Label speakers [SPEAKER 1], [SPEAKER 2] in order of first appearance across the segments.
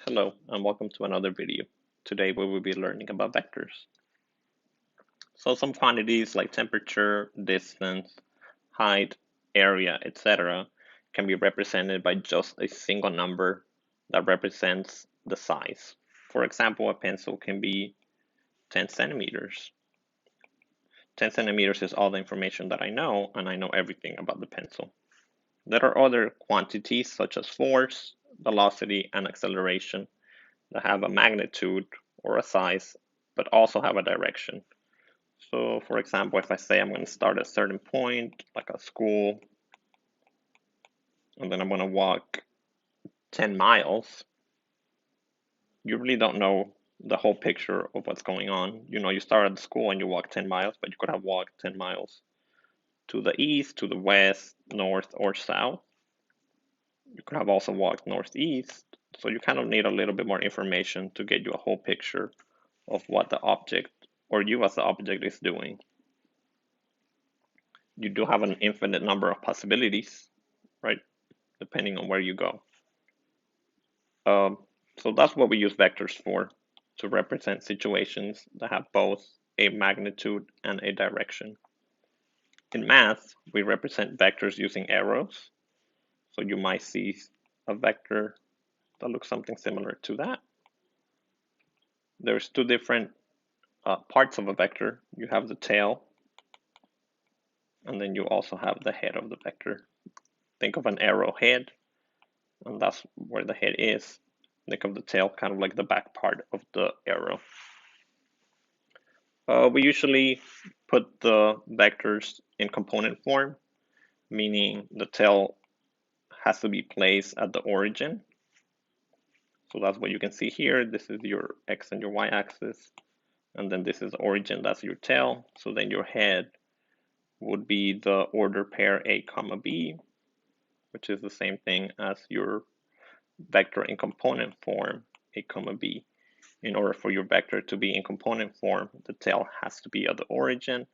[SPEAKER 1] Hello and welcome to another video. Today we will be learning about vectors. So some quantities like temperature, distance, height, area, etc. can be represented by just a single number that represents the size. For example, a pencil can be 10 centimeters. 10 centimeters is all the information that I know, and I know everything about the pencil. There are other quantities such as force, velocity, and acceleration that have a magnitude or a size, but also have a direction. So, for example, if I say I'm going to start at a certain point, like a school, and then I'm going to walk 10 miles, you really don't know the whole picture of what's going on. You know, you start at the school and you walk 10 miles, but you could have walked 10 miles to the east, to the west, north, or south. You could have also walked northeast. So you kind of need a little bit more information to get you a whole picture of what the object or you as the object is doing. You do have an infinite number of possibilities, right? Depending on where you go. Um, so that's what we use vectors for, to represent situations that have both a magnitude and a direction. In math, we represent vectors using arrows. So you might see a vector that looks something similar to that. There's two different parts of a vector. You have the tail, and then you also have the head of the vector. Think of an arrowhead, and that's where the head is. Think of the tail kind of like the back part of the arrow. We usually put the vectors in component form, meaning the tail has to be placed at the origin. So that's what you can see here. This is your x and your y axis, and then this is origin, that's your tail. So then your head would be the order pair a comma b, which is the same thing as your vector in component form, a comma b. In order for your vector to be in component form, the tail has to be at the origin.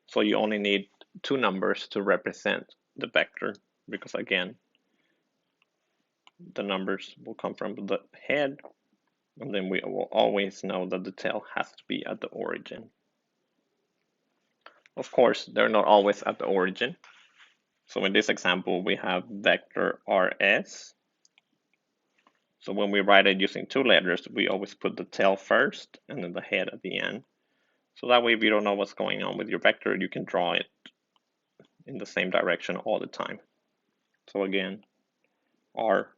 [SPEAKER 1] So you only need two numbers to represent the vector, because again, the numbers will come from the head, and then we will always know that the tail has to be at the origin. Of course, they're not always at the origin. So in this example, we have vector rs. So when we write it using two letters, we always put the tail first and then the head at the end. So that way, if you don't know what's going on with your vector, you can draw it in the same direction all the time. So again, R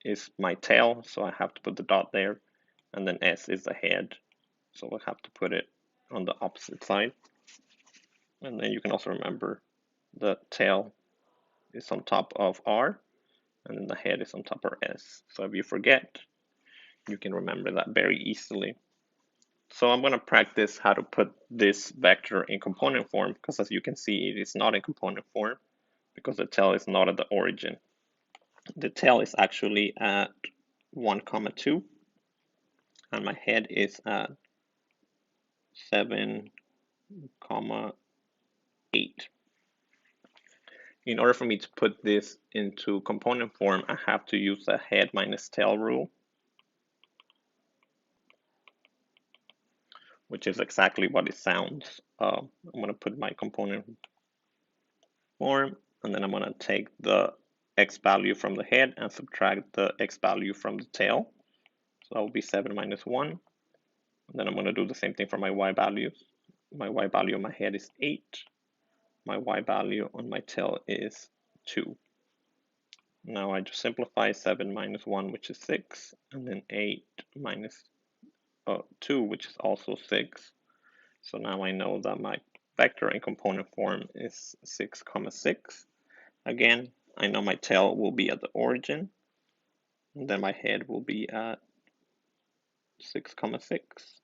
[SPEAKER 1] is my tail, so I have to put the dot there, and then S is the head, so I have to put it on the opposite side. And then you can also remember the tail is on top of R, and then the head is on top of S. So if you forget, you can remember that very easily. So I'm going to practice how to put this vector in component form, because as you can see, it is not in component form because the tail is not at the origin. The tail is actually at 1, 2, and my head is at 7, 8. In order for me to put this into component form, I have to use the head minus tail rule, which is exactly what it sounds. I'm going to put my component form, and then I'm going to take the x value from the head and subtract the x value from the tail. So that will be 7 minus 1. And then I'm going to do the same thing for my y values. My y value on my head is 8. My y value on my tail is 2. Now I just simplify 7 minus 1, which is 6, and then 8 minus 2, which is also 6. So now I know that my vector in component form is 6, 6. Again, I know my tail will be at the origin, and then my head will be at 6, 6.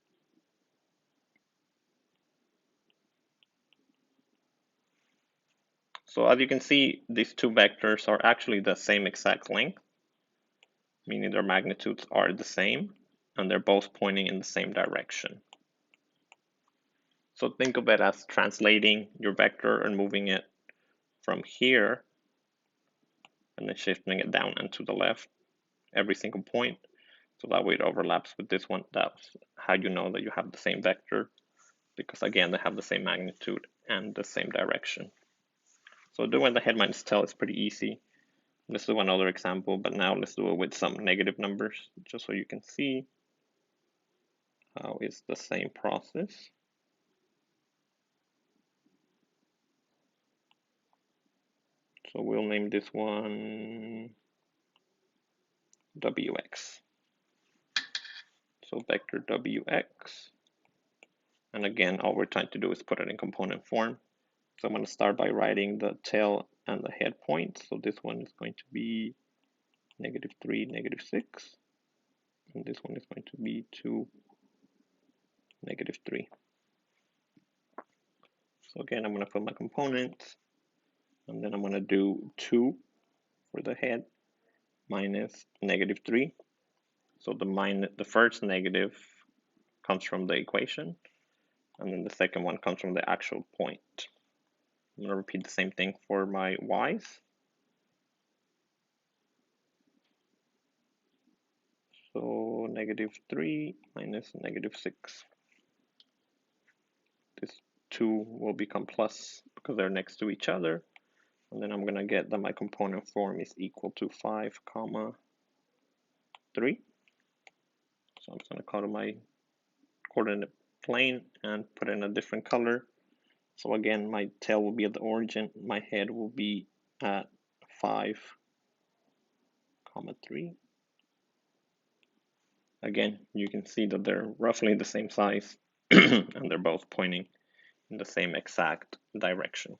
[SPEAKER 1] So as you can see, these two vectors are actually the same exact length, meaning their magnitudes are the same, and they're both pointing in the same direction. So think of it as translating your vector and moving it from here and then shifting it down and to the left every single point. So that way it overlaps with this one. That's how you know that you have the same vector, because again, they have the same magnitude and the same direction. So doing the head minus tail is pretty easy. Let's do another example, but now let's do it with some negative numbers, just so you can see how it's the same process. So we'll name this one Wx. So vector Wx. And again, all we're trying to do is put it in component form. So I'm going to start by writing the tail and the head point. So this one is going to be -3, -6. And this one is going to be 2, -3. So again, I'm going to put my components, and then I'm going to do 2 for the head minus -3. So the first negative comes from the equation, and then the second one comes from the actual point. I'm going to repeat the same thing for my y's. So -3 minus -6. This 2 will become plus because they're next to each other. And then I'm going to get that my component form is equal to 5, 3. So I'm just going to color my coordinate plane and put in a different color. So again, my tail will be at the origin, my head will be at 5, 3. Again, you can see that they're roughly the same size and they're both pointing in the same exact direction.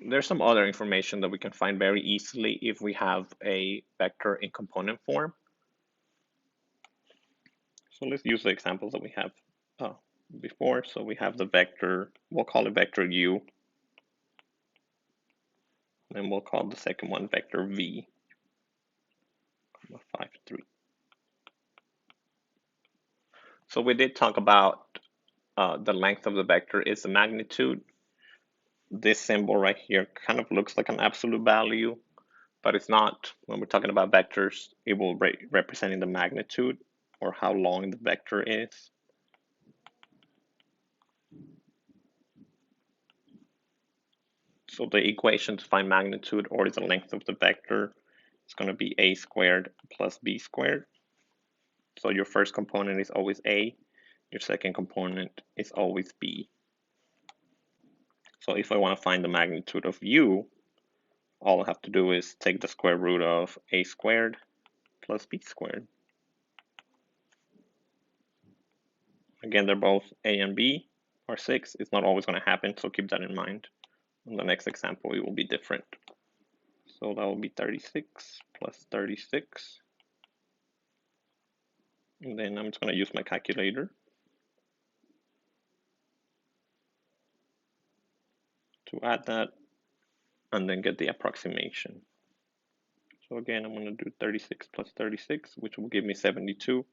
[SPEAKER 1] There's some other information that we can find very easily if we have a vector in component form. So let's use the examples that we have before. So we have the vector, we'll call it vector u, and we'll call the second one vector v, 5, 3. So we did talk about the length of the vector is the magnitude. This symbol right here kind of looks like an absolute value, but it's not. When we're talking about vectors, it will representing the magnitude or how long the vector is. So the equation to find magnitude or the length of the vector is going to be a squared plus b squared. So your first component is always a, your second component is always b. So if I want to find the magnitude of u, all I have to do is take the square root of a squared plus b squared. Again, they're both a and b are 6. It's not always going to happen, so keep that in mind. In the next example, it will be different. So that will be 36 plus 36. And then I'm just going to use my calculator to add that and then get the approximation. So again, I'm going to do 36 plus 36, which will give me 72.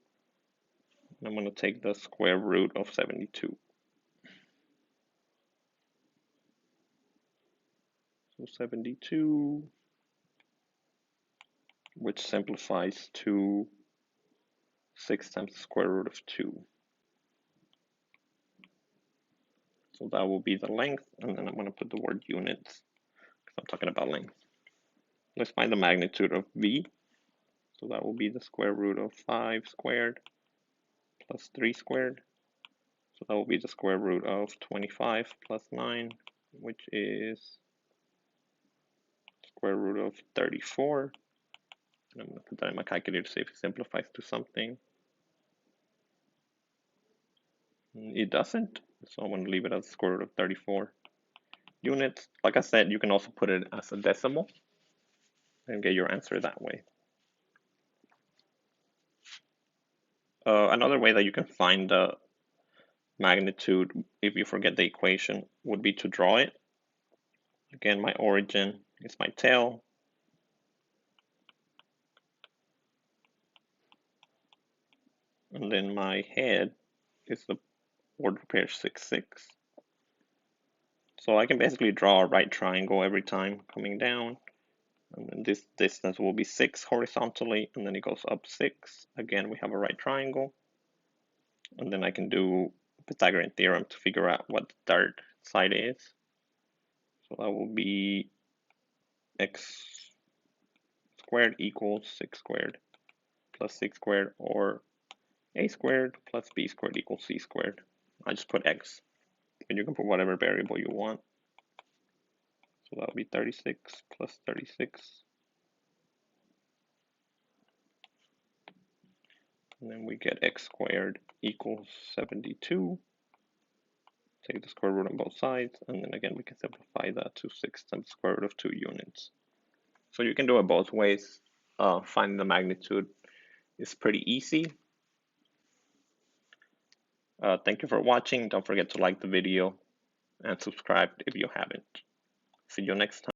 [SPEAKER 1] And I'm going to take the square root of 72. So 72, which simplifies to 6 times the square root of 2. So that will be the length, and then I'm going to put the word units because I'm talking about length. Let's find the magnitude of v. So that will be the square root of 5 squared plus 3 squared. So that will be the square root of 25 plus 9, which is square root of 34. And I'm going to put that in my calculator to see if it simplifies to something. It doesn't, so I'm going to leave it as square root of 34 units. Like I said, you can also put it as a decimal and get your answer that way. Another way that you can find the magnitude if you forget the equation would be to draw it. Again, my origin is my tail. And then my head is the order pair 6, 6. So I can basically draw a right triangle every time coming down. And then this distance will be 6 horizontally, and then it goes up 6. Again, we have a right triangle. And then I can do Pythagorean theorem to figure out what the third side is. So that will be x squared equals 6 squared plus 6 squared, or a squared plus b squared equals c squared. I just put x, and you can put whatever variable you want. So that will be 36 plus 36. And then we get x squared equals 72. Take the square root on both sides, and then again we can simplify that to 6 times the square root of 2 units. So you can do it both ways. Finding the magnitude is pretty easy. Thank you for watching. Don't forget to like the video and subscribe if you haven't. See you next time.